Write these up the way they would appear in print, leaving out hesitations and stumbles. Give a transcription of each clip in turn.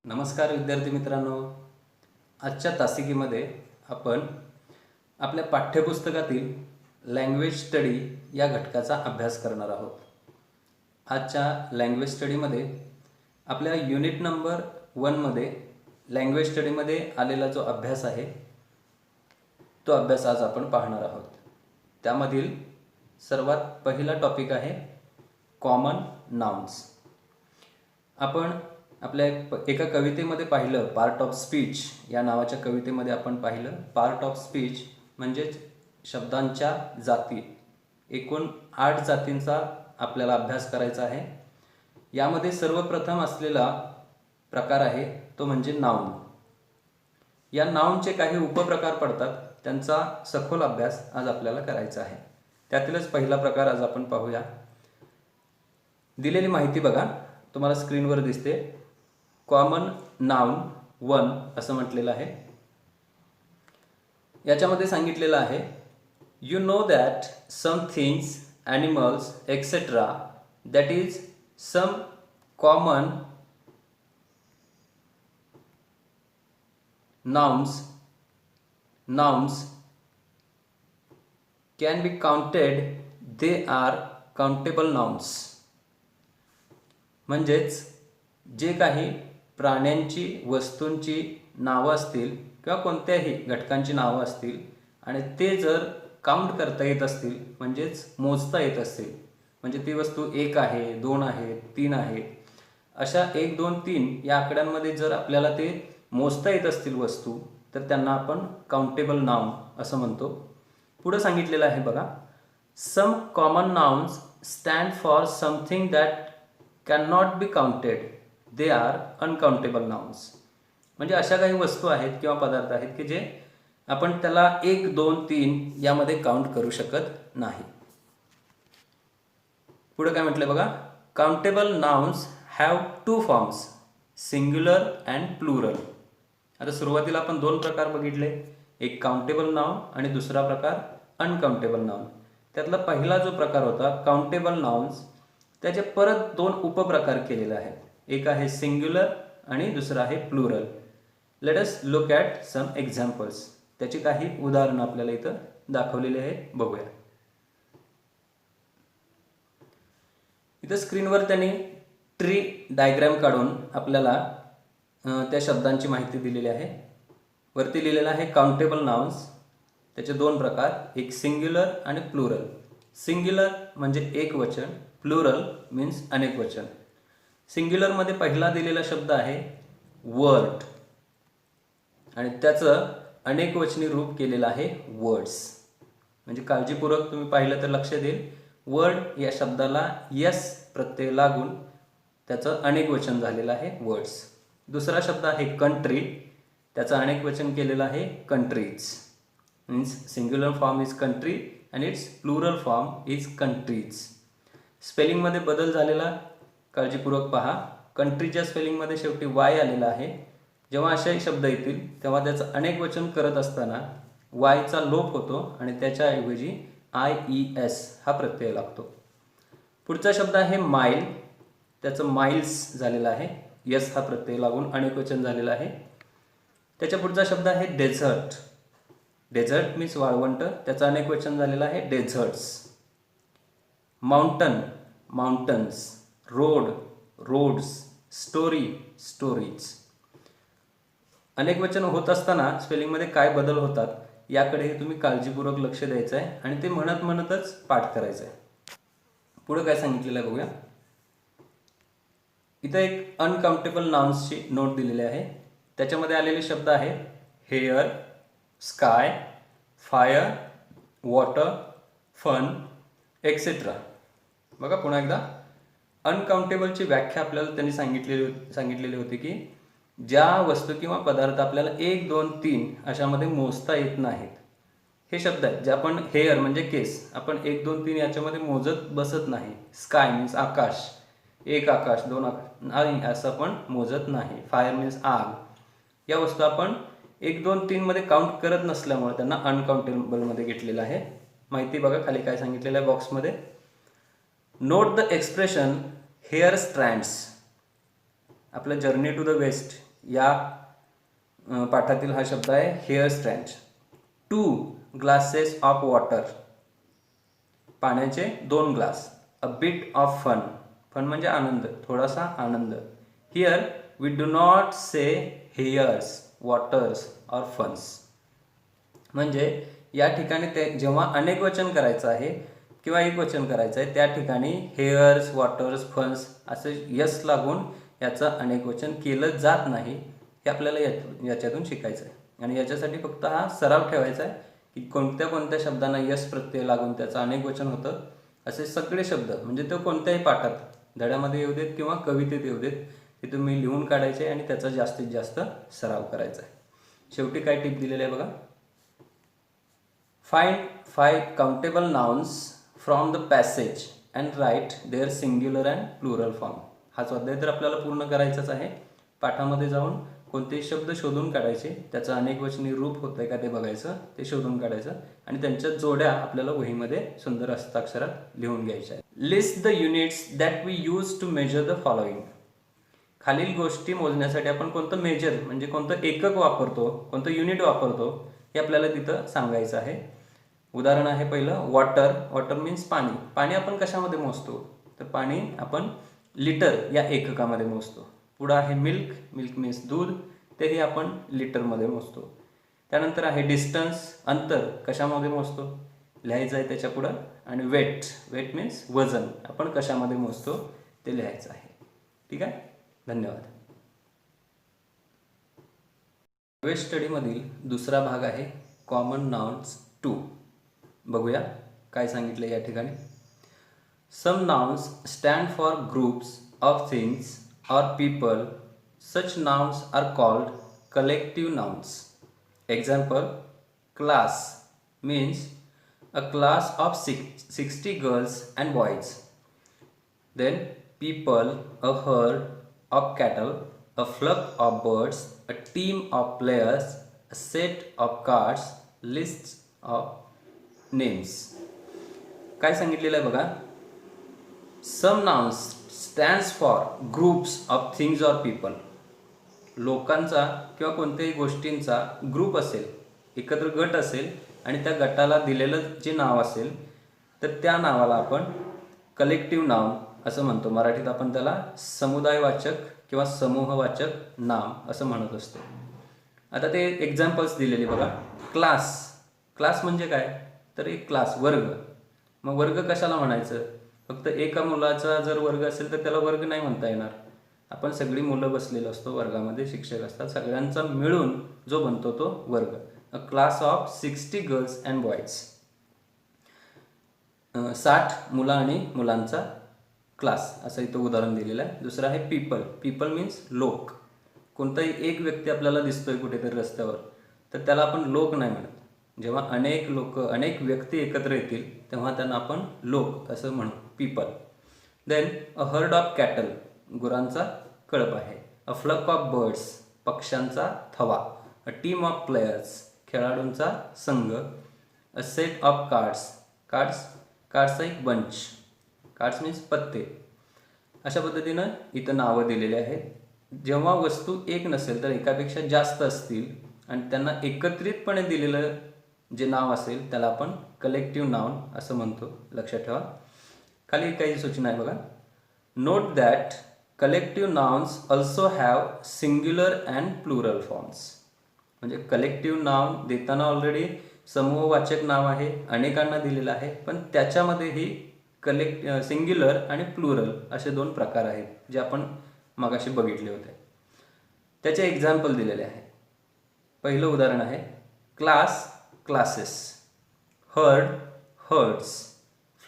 नमस्कार विद्यार्थी मित्रांनो, आजच्या तासिकेमध्ये आपण आपल्या पाठ्यपुस्तकातील लँग्वेज स्टडी या घटकाचा अभ्यास करणार आहोत. आजच्या लँग्वेज स्टडीमध्ये आपल्या युनिट नंबर 1 मध्ये लँग्वेज स्टडीमध्ये आलेला जो अभ्यास आहे तो अभ्यास आज आपण पाहणार आहोत. त्यामधील सर्वात पहिला टॉपिक आहे कॉमन नाउन्स. आपण आपल्या एका कवितेमध्ये पाहिलं, पार्ट ऑफ स्पीच या नावाच्या कवितेमध्ये आपण पाहिलं, पार्ट ऑफ स्पीच म्हणजेच शब्दांच्या जाती. एकूण 8 जातींचा आपल्याला अभ्यास करायचा आहे. यामध्ये सर्वप्रथम असलेला प्रकार आहे तो म्हणजे नाउन. या नाउनचे काही उपप्रकार पडतात, त्यांचा सखोल अभ्यास आज आपल्याला करायचा आहे. त्यातीलच पहिला प्रकार आज आपण पाहूया. दिलेली माहिती बघा, तुम्हाला स्क्रीनवर दिसते. कॉमन नाउन 1 असं म्हटलेलं आहे. याच्यामध्ये सांगितलेलं आहे, you know that some things, animals etcetera that is some common nouns can be counted, they are countable nouns. म्हणजेच जे काही प्राण्यांची, वस्तूंची नावं असतील किंवा कोणत्याही घटकांची नावं असतील आणि ते जर काउंट करता येत असतील, म्हणजेच मोजता येत असतील, म्हणजे ती वस्तू 1 आहे, 2 आहे, 3 आहे, अशा 1, 2, 3 या आकड्यांमध्ये जर आपल्याला ते मोजता येत असतील वस्तू, तर त्यांना आपण काउंटेबल नाउन असं म्हणतो. पुढे सांगितलेलं आहे बघा, some common nouns stand for something that can not be counted, they are uncountable nouns. म्हणजे अशा काही वस्तू आहेत किंवा पदार्थ आहेत की जे आपण त्याला 1, 2, 3 यामध्ये काउंट करू शकत नाही. पुढे काय म्हटलं बघा, countable nouns have 2 forms, singular and plural. आता सुरुवातीला आपण 2 प्रकार बघितले, एक काउंटेबल नाउन आणि दुसरा प्रकार अनकाउंटेबल नाउन. त्यातला पहिला जो प्रकार होता काउंटेबल नाउन्स, त्याचे परत 2 उपप्रकार केलेले आहेत. एक आहे सिंग्युलर आणि दुसरा आहे plural. Let us look at some examples. त्याची काही उदाहरणं आपल्याला इथं दाखवलेली आहेत, बघूया. इथं स्क्रीनवर त्यांनी ट्री डायग्राम काढून आपल्याला त्या शब्दांची माहिती दिलेली आहे. वरती लिहिलेलं आहे काउंटेबल नाउन्स, त्याचे 2 प्रकार, एक सिंग्युलर आणि प्लुरल. सिंग्युलर म्हणजे एक वचन, प्लुरल मीन्स अनेक वचन. सिंग्युलरमध्ये पहिला दिलेला शब्द आहे वर्ड आणि त्याचं अनेक वचनी रूप केलेलं आहे वर्ड्स. म्हणजे काळजीपूर्वक तुम्ही पाहिलं तर लक्ष देईल, वर्ड या शब्दाला यस प्रत्यय लागून त्याचं अनेक वचन झालेलं आहे वर्ड्स. दुसरा शब्द आहे कंट्री, त्याचं अनेक वचन केलेलं आहे countries. Means singular form is country आणि its plural form is countries. स्पेलिंगमध्ये बदल झालेला काळजीपूर्वक पहा. कंट्रीच्या स्पेलिंगमध्ये शेवटी वाय आलेला आहे. जेव्हा असे शब्द येतील तेव्हा त्याचं अनेक वचन करत असताना वायचा लोप होतो आणि त्याच्याऐवजी IES हा प्रत्यय लागतो. पुढचा शब्द आहे माईल, त्याचं माइल्स झालेलं आहे, यस हा प्रत्यय लागून अनेक वचन झालेलं आहे. त्याच्या पुढचा शब्द आहे डेझर्ट. डेझर्ट मीन्स वाळवंट, त्याचं अनेक वचन झालेलं आहे deserts. Mountain, mountains. Road, roads. Story, stories. अनेक वचन होत असताना स्पेलिंगमध्ये काय बदल होतात याकडे तुम्ही काळजीपूर्वक लक्ष द्यायचं आहे आणि ते म्हणत म्हणतच पाठ करायचं आहे. पुढे काय सांगितलेलं आहे बघूया. इथं एक अनकाउंटेबल नाउन्सची नोट दिलेली आहे. त्याच्यामध्ये आलेले शब्द आहेत hair, sky, fire, water, fun, etcetera. बघा पुन्हा एकदा, अनकाउंटेबलची व्याख्या आपल्याला त्यांनी सांगितलेली होती की ज्या वस्तू किंवा पदार्थ आपल्याला 1, 2, 3 अशामध्ये मोजता येत नाहीत. हे शब्द आहेत जे आपण, हेअर म्हणजे केस, आपण 1, 2, 3 याच्यामध्ये मोजत बसत नाही. स्काय मीन्स आकाश, 1 आकाश, 2 आकाश नाही असं आपण मोजत नाही. फायर मीन्स आग. या वस्तू आपण 1, 2, 3 मध्ये काउंट करत नसल्यामुळे त्यांना अनकाउंटेबलमध्ये घेतलेलं आहे. माहिती बघा खाली काय सांगितलेलं आहे बॉक्समध्ये. Note the expression hair strands. आपलं जर्नी टू द वेस्ट या पाठातील हा शब्द आहे hair strand. 2 glasses of water, पाण्याचे 2 glass. A bit of fun, fun म्हणजे आनंद, थोडासा आनंद. Here we do not say hairs, waters or funs. म्हणजे या ठिकाणी ते जेव्हा अनेक वचन करायचं आहे किंवा एक वचन करायचं आहे त्या ठिकाणी हेअर्स, वॉटर्स, फन्स असे यस लागून याचं अनेक वचन केलं जात नाही. हे आपल्याला याच्यातून शिकायचं आहे. आणि याच्यासाठी फक्त हा सराव ठेवायचा आहे की कोणत्या कोणत्या शब्दांना यस प्रत्यय लागून त्याचं अनेक वचन होतं. असे सगळे शब्द म्हणजे तो कोणत्याही पाठात, धड्यामध्ये येऊ देत किंवा कवितेत येऊ देत, ते तुम्ही लिहून काढायचे आणि त्याचा जास्तीत जास्त सराव करायचा आहे. शेवटी काय टिप दिलेली आहे बघा. Find 5 countable nouns from the passage and write their singular and plural form. हा स्वाध्याय तर आपल्याला पूर्ण करायचाच आहे. पाठामध्ये जाऊन कोणतेही शब्द शोधून काढायचे, त्याचं अनेकवचनी रूप होतंय का ते बघायचं, ते शोधून काढायचं आणि त्यांच्या जोड्या आपल्याला वहीमध्ये सुंदर हस्ताक्षरात लिहून घ्यायच्या आहेत. List the units that we use to measure the following. खालील गोष्टी मोजण्यासाठी आपण कोणतं मेजर म्हणजे कोणतं एकक वापरतो, कोणतं युनिट वापरतो हे आपल्याला तिथं सांगायचं आहे. उदाहरण आहे पहिलं वॉटर. वॉटर मीन्स पाणी. पाणी आपण कशामध्ये मोजतो, तर पाणी आपण लिटर या एककामध्ये मोजतो. पुढं आहे मिल्क. मिल्क मीन्स दूध, तेही आपण लिटरमध्ये मोजतो. त्यानंतर आहे डिस्टन्स, अंतर कशामध्ये मोजतो, लिहायचं आहे त्याच्या पुढं. आणि वेट. वेट मीन्स वजन, आपण कशामध्ये मोजतो ते लिहायचं आहे. ठीक आहे, धन्यवाद. वेस्ट स्टडीमधील दुसरा भाग आहे कॉमन नाउन्स 2. बघूया काय सांगितलं या ठिकाणी. Some nouns stand for groups of things or people. Such nouns are called collective nouns. Example, class means a class of 60 girls and boys. Then people, a herd of cattle, a flock of birds, a team of players, a set of cards, lists of names. काय सांगितलेलं आहे बघा. Some nouns stands for groups of things or people. लोकांचा किंवा कोणत्याही गोष्टींचा group असेल, एकत्र गट असेल आणि त्या गटाला दिलेलं जे नाव असेल तर त्या नावाला आपण कलेक्टिव्ह नाउन असं म्हणतो. मराठीत आपण त्याला समुदायवाचक किंवा समूहवाचक नाम असं म्हणत असतो. आता ते एक्झाम्पल्स दिलेले बघा. क्लास. क्लास म्हणजे काय, तर एक क्लास, वर्ग. मग वर्ग कशाला म्हणायचं, फक्त एका मुलाचा जर वर्ग असेल तर त्याला वर्ग नाही म्हणता येणार. आपण सगळी मुलं बसलेलो असतो वर्गामध्ये, शिक्षक असतात, सगळ्यांचा मिळून जो बनतो तो वर्ग. अ class of 60 girls and boys. 60 मुलं आणि मुलांचा क्लास असं इथं उदाहरण दिलेलं आहे. दुसरं आहे पीपल. पीपल मीन्स लोक. कोणताही एक व्यक्ती आपल्याला दिसतोय कुठेतरी रस्त्यावर तर त्याला आपण लोक नाही म्हणत. जेव्हा अनेक लोक, अनेक व्यक्ती एकत्र येतील तेव्हा त्यांना आपण लोक असं म्हणू, people. Then a herd of cattle, गुरांचा कळप आहे. अ फ्लक ऑफ बर्ड्स, पक्ष्यांचा थवा. अ टीम ऑफ प्लेयर्स, खेळाडूंचा संघ. अ सेट ऑफ कार्ड्स, कार्ड्सचा एक बंच. कार्ड्स मीन्स पत्ते. अशा पद्धतीनं इथं नावं दिलेली आहेत. जेव्हा वस्तू एक नसेल तर एकापेक्षा जास्त असतील आणि त्यांना एकत्रितपणे दिलेलं जे नाव असेल त्याला आपण कलेक्टिव्ह नाउन असं म्हणतो. लक्षात ठेवा. खाली काही सूचना आहे बघा. Note that collective nouns also have singular and plural forms. म्हणजे कलेक्टिव्ह नाउन देताना ऑलरेडी समूहवाचक नाव आहे, अनेकांना दिलेलं आहे, पण त्याच्यामध्येही सिंग्युलर आणि प्लुरल असे 2 प्रकार आहेत जे आपण मगाशी बघितले होते. त्याचे एक्झाम्पल दिलेले आहे. पहिलं उदाहरण आहे class, classes. Heard, hertz.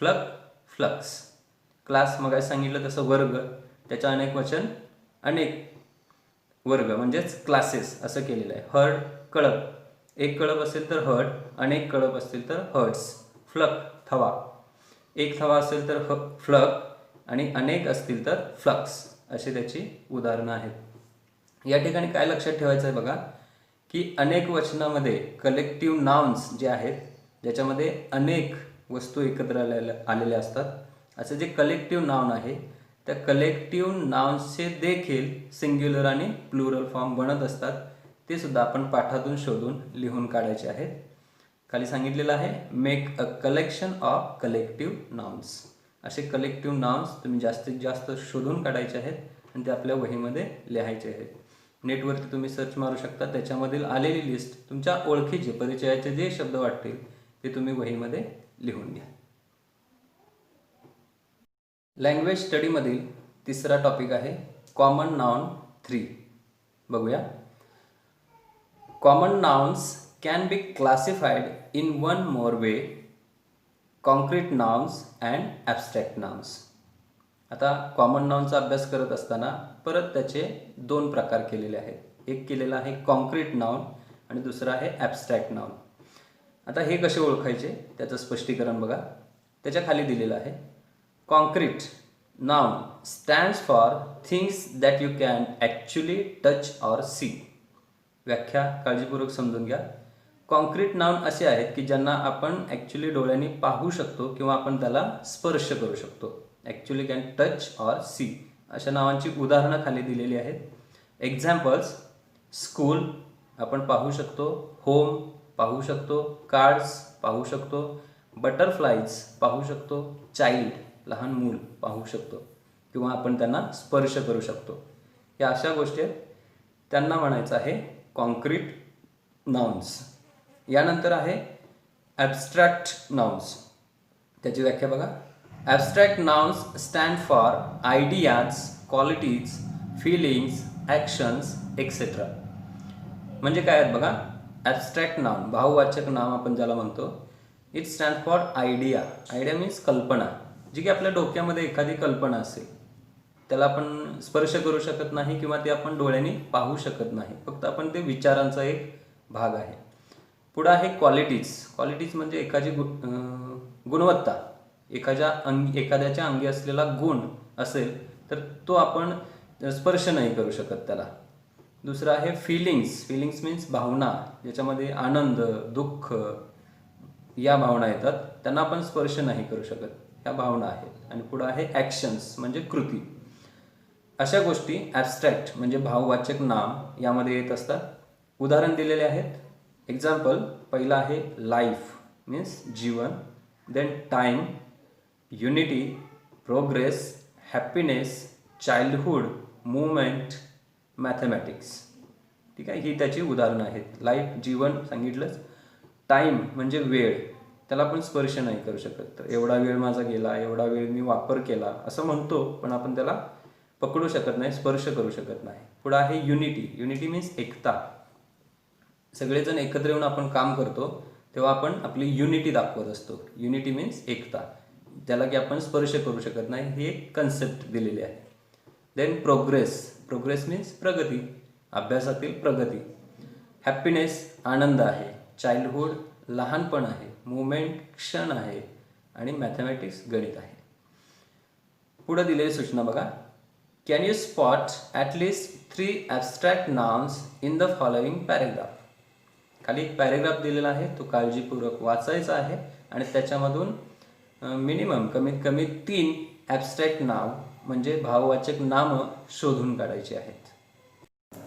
Flock, flux. Class मग सांगितलं तसं वर्ग, त्याचं अनेक वचन अनेक वर्ग म्हणजेच क्लासेस असं केलेलं आहे. हर्ड, कळप. एक कळप असेल तर हर्ड, अनेक कळप असतील तर हर्ड्स. फ्लक, थवा. एक थवा असेल तर फ्लक आणि अनेक असतील तर फ्लक्स. अशी त्याची उदाहरणं आहेत. या ठिकाणी काय लक्षात ठेवायचं आहे बघा की अनेक वचनामध्ये कलेक्टिव्ह नाउन्स जे आहेत ज्याच्यामध्ये अनेक वस्तू एकत्र आलेल्या असतात, असं जे कलेक्टिव्ह नाउन आहे त्या कलेक्टिव्ह नाउन्सचे देखील सिंग्युलर आणि प्लुरल फॉर्म बनत असतात. ते सुद्धा आपण पाठातून शोधून लिहून काढायचे आहेत. खाली सांगितलेलं आहे make a collection of collective nouns. असे कलेक्टिव्ह नाउन्स तुम्ही जास्तीत जास्त शोधून काढायचे आहेत आणि ते आपल्या वहीमध्ये लिहायचे आहेत. नेटवरती तुम्ही सर्च मारू शकता, त्याच्यामधील आलेली लिस्ट तुमच्या ओळखीचे परिचयाचे जे शब्द वाटतील ते तुम्ही वहीमध्ये लिहून घ्या. लँग्वेज स्टडीमधील तिसरा टॉपिक आहे कॉमन नाउन 3. बघूया. Common nouns can be classified in one more way, concrete nouns and abstract nouns. आता कॉमन नाउनचा अभ्यास करत असताना परत त्याचे 2 प्रकार केलेले आहेत. एक केलेला आहे कॉन्क्रीट नाउन आणि दुसरा आहे ॲबस्ट्रॅक्ट नाउन. आता हे कसे ओळखायचे त्याचं स्पष्टीकरण बघा. त्याच्या खाली दिलेलं आहे concrete noun stands for things that you can actually touch or see. व्याख्या काळजीपूर्वक समजून घ्या. कॉन्क्रीट नाउन असे आहेत की ज्यांना आपण ॲक्च्युली डोळ्यांनी पाहू शकतो किंवा आपण त्याला स्पर्श करू शकतो. Actually can touch or see अशा नावांची उदाहरणं खाली दिलेली आहेत. एक्झाम्पल्स स्कूल आपण पाहू शकतो, होम पाहू शकतो, कार्ड्स पाहू शकतो, बटरफ्लाईज पाहू शकतो, चाइल्ड लहान मूल पाहू शकतो किंवा आपण त्यांना स्पर्श करू शकतो. या अशा गोष्टी आहेत, त्यांना म्हणायचं आहे कॉन्क्रीट नाउन्स. यानंतर आहे ॲबस्ट्रॅक्ट नाउन्स. त्याची व्याख्या बघा. Abstract nouns stand for ideas, qualities, feelings, actions etcetera. म्हणजे काय आहेत बघा. ॲबस्ट्रॅक्ट नाउन भाववाचक नाम आपण ज्याला म्हणतो. It stand for idea. Idea means कल्पना, जी की आपल्या डोक्यामध्ये एखादी कल्पना असेल, त्याला आपण स्पर्श करू शकत नाही किंवा ते आपण डोळ्यांनी पाहू शकत नाही, फक्त आपण ते विचारांचा एक भाग आहे. पुढं आहे क्वालिटीज. क्वालिटीज म्हणजे एखादी गुणवत्ता, एखाद्याच्या अंगी असलेला गुण असेल तर तो आपण स्पर्श नाही करू शकत त्याला. दुसरं आहे फिलिंग्स. फिलिंग्स मीन्स भावना, ज्याच्यामध्ये आनंद, दुःख या भावना येतात, त्यांना आपण स्पर्श नाही करू शकत, ह्या भावना आहेत. आणि पुढं आहे ॲक्शन्स म्हणजे कृती. अशा गोष्टी ॲबस्ट्रॅक्ट म्हणजे भाववाचक नाम यामध्ये येत असतात. उदाहरण दिलेले आहेत. एक्झाम्पल पहिला आहे लाईफ मीन्स जीवन, then time, unity, progress, happiness, childhood, movement, mathematics. ठीक आहे, ही त्याची उदाहरणं आहेत. लाईफ जीवन सांगितलंच. टाईम म्हणजे वेळ, त्याला आपण स्पर्श नाही करू शकत. तर एवढा वेळ माझा गेला, एवढा वेळ मी वापर केला असं म्हणतो, पण आपण त्याला पकडू शकत नाही, स्पर्श करू शकत नाही. पुढं आहे युनिटी. युनिटी मीन्स एकता. सगळेजण एकत्र येऊन आपण काम करतो तेव्हा आपण आपली युनिटी दाखवत असतो. युनिटी मीन्स एकता, त्याला की आपण स्पर्श करू शकत नाही, ही एक कन्सेप्ट दिलेली आहे. Then progress. प्रोग्रेस मीन्स प्रगती, अभ्यासातील प्रगती. हॅपीनेस आनंद आहे, चाइल्डहुड लहानपण आहे, मुवमेंट क्षण आहे आणि मॅथमॅटिक्स गणित आहे. पुढे दिलेली सूचना बघा. Can you spot at least 3 abstract nouns in the following paragraph. खाली एक पॅरेग्राफ दिलेला आहे, तो काळजीपूर्वक वाचायचा आहे आणि त्याच्यामधून मिनिमम कमीत कमी 3 ॲबस्ट्रॅक्ट नाव म्हणजे भाववाचक नामं शोधून काढायची आहेत.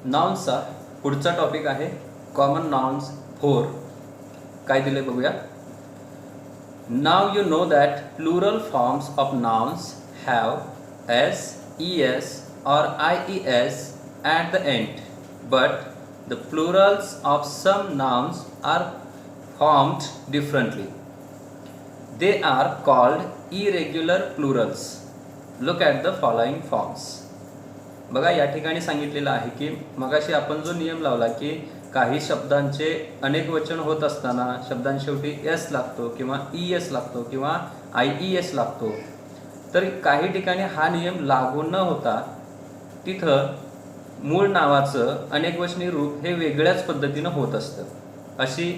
नाउन्सचा पुढचा टॉपिक आहे कॉमन नाउन्स 4. काय दिले बघूया. नाव you know that plural forms of nouns have S, es or ies at the end, but the plurals of some nouns are formed differently. They are called irregular plurals. Look at the following forms. बघा या ठिकाणी सांगितलेलं आहे की मगाशी आपण जो नियम लावला की काही शब्दांचे अनेक वचन होत असताना शब्दांशेवटी एस लागतो किंवा es लागतो किंवा ies लागतो, तर काही ठिकाणी हा नियम लागू न होता तिथं मूळ नावाचं अनेकवचनी रूप हे वेगळ्याच पद्धतीनं होत असतं. अशी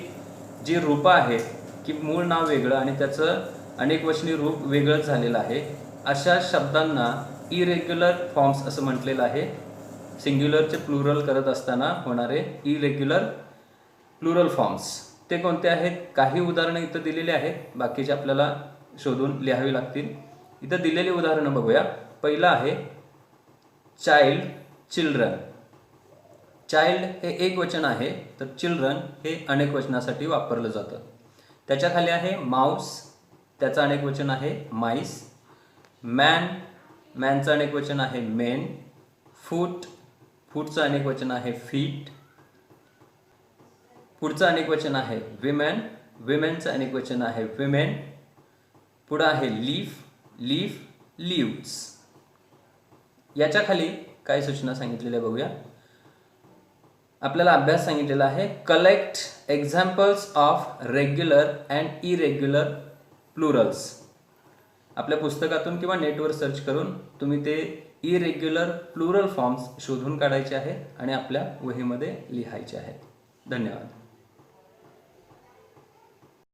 जी रूपं आहेत की मूळ नाव वेगळं आणि त्याचं अनेकवचनी रूप वेगळंच झालेलं आहे, अशा शब्दांना इरेग्युलर फॉर्म्स असं म्हटलेलं आहे. सिंग्युलरचे प्लुरल करत असताना होणारे इरेग्युलर प्लुरल फॉर्म्स ते कोणते आहेत? काही उदाहरणं इथं दिलेली आहेत, बाकीचे आपल्याला शोधून लिहावी लागतील. इथं दिलेली उदाहरणं बघूया. पहिलं आहे चाइल्ड, चिल्ड्रन. चाइल्ड हे एक वचन आहे, तर चिल्ड्रन हे अनेक वचनासाठी वापरलं जातं. त्याच्या खाली आहे माऊस, त्याचं अनेक वचन आहे माईस. मॅन, मॅनचं अनेक वचन आहे मेन. फूट, फूटचं अनेक वचन आहे फीट. पुढचं अनेक वचन आहे विमेन, विमेनचं अनेक वचन आहे विमेन. पुढं आहे लीफ, लीफ लीव्स. याच्या खाली काही सूचना आपल्याला बघूया. आपल्याला अभ्यास सांगितलेला आहे, collect examples of regular and irregular Plurals. आपल्या पुस्तकातून किंवा नेटवर सर्च करून तुम्ही ते इरेग्युलर प्लुरल फॉर्म्स शोधून काढायचे आहेत आणि आपल्या वहीमध्ये लिहायचे आहेत. धन्यवाद.